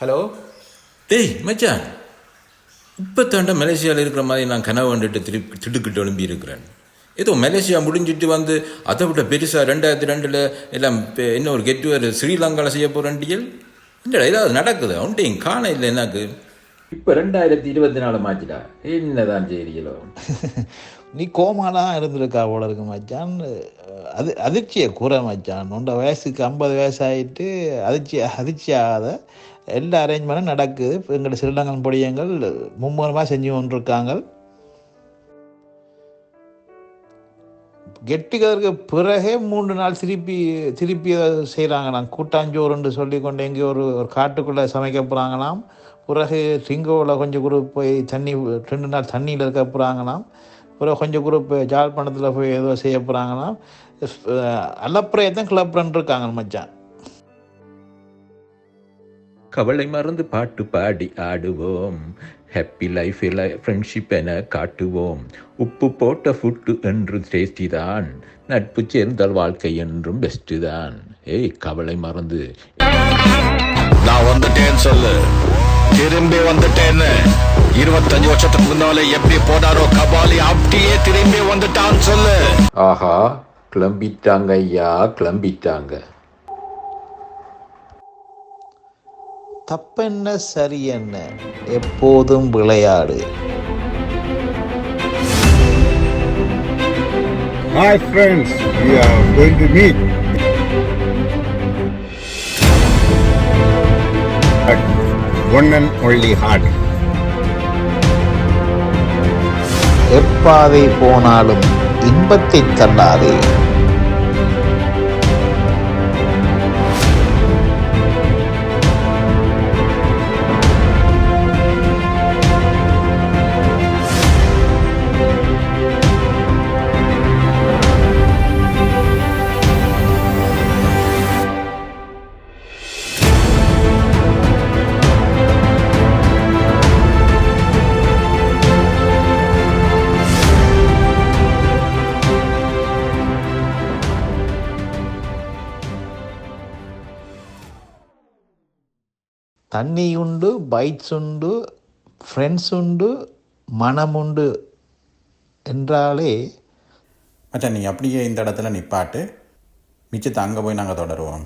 Hello. டேய் மச்சான், இப்போ தாண்ட மலேசியாவில் இருக்கிற மாதிரி நான் கனவு வந்துட்டு திடுக்கிட்டு எழும்பி இருக்கிறேன். ஏதோ மலேசியா முடிஞ்சிட்டு வந்து அதை விட பெருசாக 2002 எல்லாம் என்ன ஒரு கெட்டுவர் ஸ்ரீலங்காவில் செய்ய போகிறேன்டியல். இல்லைடா ஏதாவது நடக்குது அவன்கிட்டையும் காண இல்லை எனக்கு. இப்போ 2024 மாச்சுடா, என்னதான் செய்யறீங்களோ. நீ கோமாலாம் இருந்திருக்கா போல இருக்கு மச்சான். அதிர்ச்சியை கூற மச்சான். 1 வயசுக்கு 50 வயசு ஆகிட்டு அதிர்ச்சி ஆகாத எல்லா அரேஞ்ச்மெண்ட்டும் நடக்குது. இப்போ எங்களோட ஸ்ரீலங்கன் பொடியங்கள் மும்முரமாக செஞ்சு கொண்டிருக்காங்க. கெட்டுக்கிறதுக்கு பிறகே 3 நாள் திருப்பி செய்கிறாங்க. நான் கூட்டாஞ்சோறுன்னு சொல்லி கொண்டு எங்கேயோ ஒரு காட்டுக்குள்ளே சமைக்க போகிறாங்களாம். பிறகு சிங்கோவில் கொஞ்சம் குரூப் போய் 2 நாள் தண்ணியில் இருக்க போகிறாங்களாம். பிறகு கொஞ்சம் குரூப் ஜாழ்ப்பாணத்தில் போய் ஏதோ செய்ய போகிறாங்களாம். அலப்புறையை தான் கிளப்புறன்னு இருக்காங்க மச்சான். கவலை மறந்து பாட்டு பாடி ஆடுவோம், ஹாப்பி லைஃப் ஃப்ரெண்ட்ஷிப் என காட்டுவோம். உப்பு போட்ட ஃபுட்டு என்றும் டேஸ்டி தான், நட்பு சேர்ந்தால் வாழ்க்கை என்றும் பெஸ்ட்டு தான். ஏய் கவலை மறந்து நான் வந்துட்டேன்னு சொல்லு, திரும்பி வந்துட்டேன்னு. 25 வருஷத்துக்கு முன்னாலே எப்படி போனாரோ கபாலி, அப்படியே திரும்பி வந்துட்டான்னு சொல்லு. ஆஹா, கிளம்பிட்டாங்க ஐயா, கிளம்பிட்டாங்க. தப்பென்ன சரி என்ன, எப்போதும் விளையாடு. Hi friends, we are going to meet. But one and only heart. எப்பாதை போனாலும் இன்பத்தை தள்ளாதே. தண்ணி உண்டு, பைட்ஸ் உண்டு, ஃப்ரெண்ட்ஸ் உண்டு, மனம் உண்டு என்றாலே. மச்சான் நீ அப்படியே இந்த இடத்துல நிப்பாட்டு, மிச்சத்தை அங்கே போய் நாங்கள் தொடருவோம்.